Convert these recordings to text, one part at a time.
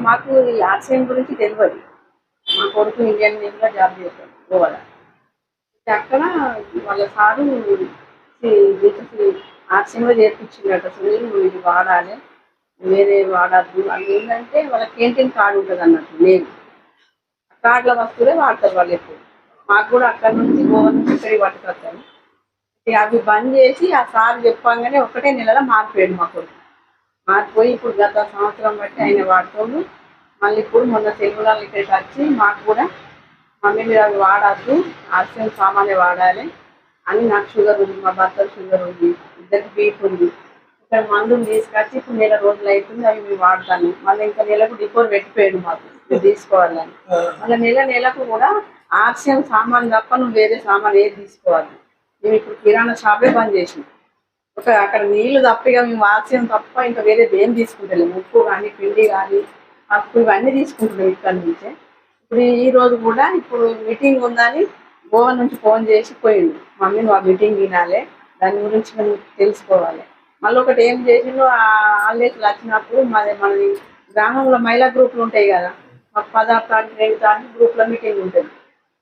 మాకు ఈ ఆర్సీఎం గురించి తెలియదు. మా కొడుకు ఇండియన్ నేవీలో జాబ్ చేస్తాడు గోవాలో. అక్కడ వాళ్ళ సారు ఆర్సీఎంలో చేర్పించిందట. సునీల్ నువ్వు ఇది వాడాలి, వేరే వాడద్దు. అది ఏంటంటే వాళ్ళ కేంటీన్ కార్డు ఉంటుంది అన్నట్టు. నేను కార్డుల వస్తువులే వాడతారు వాళ్ళు ఎప్పుడు. మాకు కూడా అక్కడ నుంచి గోవా నుంచి ఇక్కడికి పట్టుకొస్తాను. అవి బంద్ చేసి ఆ సార్ చెప్పంగానే ఒకటే నెలలో మారిపోయాడు మా కొడుకు. మారిపోయి ఇప్పుడు గత సంవత్సరం బట్టి ఆయన వాడుతాడు. మళ్ళీ ఇప్పుడు మొన్న సెలవులలో ఇక్కడికి వచ్చి మాకు కూడా మమ్మీ మీరు అవి వాడద్దు, ఆర్సీఎం సామాన్య వాడాలి అని. నాకు షుగర్ ఉంది, మా భర్త షుగర్ ఉంది, ఇద్దరికి బీపీ ఉంది. ఇక్కడ మందులు తీసుకొచ్చి ఇప్పుడు నెల రోజులు అవుతుంది అవి మేము వాడతాను. మళ్ళీ ఇంకా నెలకు డిపోర్ పెట్టిపోయాడు మాకు తీసుకోవాలని. మళ్ళీ నెలకు కూడా ఆర్సీఎం సామాన్ తప్ప నువ్వు వేరే సామాన్ ఏది తీసుకోవాలి. మేము ఇప్పుడు కిరాణా షాపే బంద్ చేసినాం. అక్కడ నీళ్లు తప్పగా మేము ఆర్సీఎం తప్ప ఇంకా వేరేది ఏం తీసుకుంటలేము. ఉప్పు కానీ పిండి కానీ పప్పు ఇవన్నీ తీసుకుంటున్నాం ఇక్కడ నుంచే. ఇప్పుడు ఈ రోజు కూడా ఇప్పుడు మీటింగ్ ఉందని గోవా నుంచి ఫోన్ చేసి పోయిండు. మమ్మీ నువ్వు ఆ మీటింగ్ వినాలి, దాని గురించి మనం తెలుసుకోవాలి. మళ్ళీ ఒకటి ఏం చేసిండు, ఆ హాలిడేస్లు వచ్చినప్పుడు మన గ్రామంలో మహిళా గ్రూపులు ఉంటాయి కదా, మాకు 10 తారీఖు 2 తారీఖు గ్రూప్లో మీటింగ్ ఉంటుంది.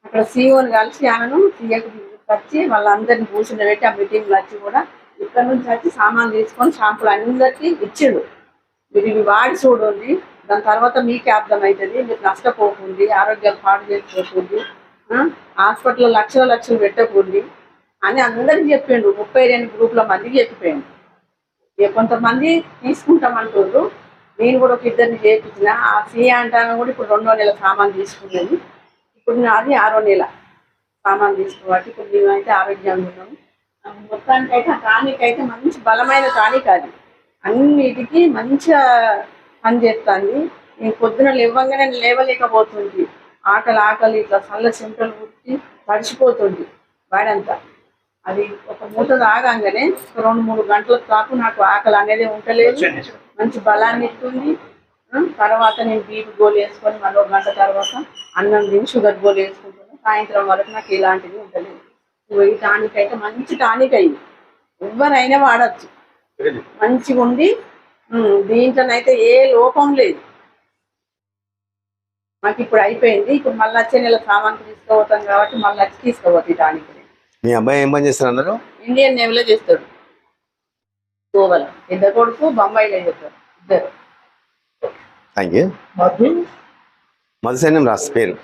అక్కడ సీఓని కలిసి ఆమెను సీఏకి వచ్చి వాళ్ళందరినీ కూర్చుని పెట్టి ఆ మీటింగ్లు వచ్చి కూడా ఇక్కడ నుంచి వచ్చి సామాన్లు తీసుకొని షాంపులు అందరికీ ఇచ్చిండు. మీరు ఇవి వాడి చూడండి, దాని తర్వాత మీకే అర్థమవుతుంది, మీరు నష్టపోకుంది, ఆరోగ్యం పాడు చేసుకోకుంది, హాస్పిటల్లో లక్షలు పెట్టకుంది అని అందరికి చెప్పిండు. 32 గ్రూపుల మందికి చెప్పిపోయిండు. కొంతమంది తీసుకుంటామంటుండ్రు. నేను కూడా ఒక ఇద్దరిని చేయించిన. ఆ సీఏ అంటాను కూడా ఇప్పుడు 2వ నెల సామాన్ తీసుకున్నది. ఇప్పుడు అది 6వ నెల సామాన్ తీసుకోబట్టి ఇప్పుడు మేమైతే ఆరోగ్యంగా ఉన్నాము. మొత్తానికైతే ఆ టానిక్ అయితే మంచి బలమైన టానిక్. అది అన్నిటికీ మంచిగా పనిచేస్తుంది. నేను పొద్దున లేవగానే లేవలేకపోతుంది. ఆకలి ఇట్లా చల్ల చెమటలు పుట్టి తడిచిపోతుంది వాడంతా. అది ఒక మూట తాగంగానే 2-3 గంటల దాకా నాకు ఆకలి అనేది ఉండలేదు. మంచి బలాన్ని ఇస్తుంది. తర్వాత నేను బీపీ గోలు వేసుకొని మరో 1 గంట తర్వాత అన్నం తిని షుగర్ గోలు వేసుకుంటున్నాను. సాయంత్రం వరకు నాకు ఇలాంటివి ఉండలేదు. ఈ టానిక్ అయితే మంచి టానిక్ అయింది, ఎవరైనా వాడచ్చు. మంచిగా ఉంది. దీంట్లోనైతే ఏ లోపం లేదు. మాకు ఇప్పుడు అయిపోయింది. ఇప్పుడు మళ్ళీ వచ్చే నెల సామాన్లు తీసుకోపోతాం కాబట్టి మళ్ళీ వచ్చి తీసుకోపోతుంది టానిక్. మీ అబ్బాయి ఏం పని చేస్తారు అన్నారు? ఇండియన్ నేవీలో చేస్తాడు గోవాలో. పెద్ద కొడుకు బొంబాయిలో చేస్తాడు. ఇద్దరు. Thank you. మధుసైన్యం రాసి పేరు.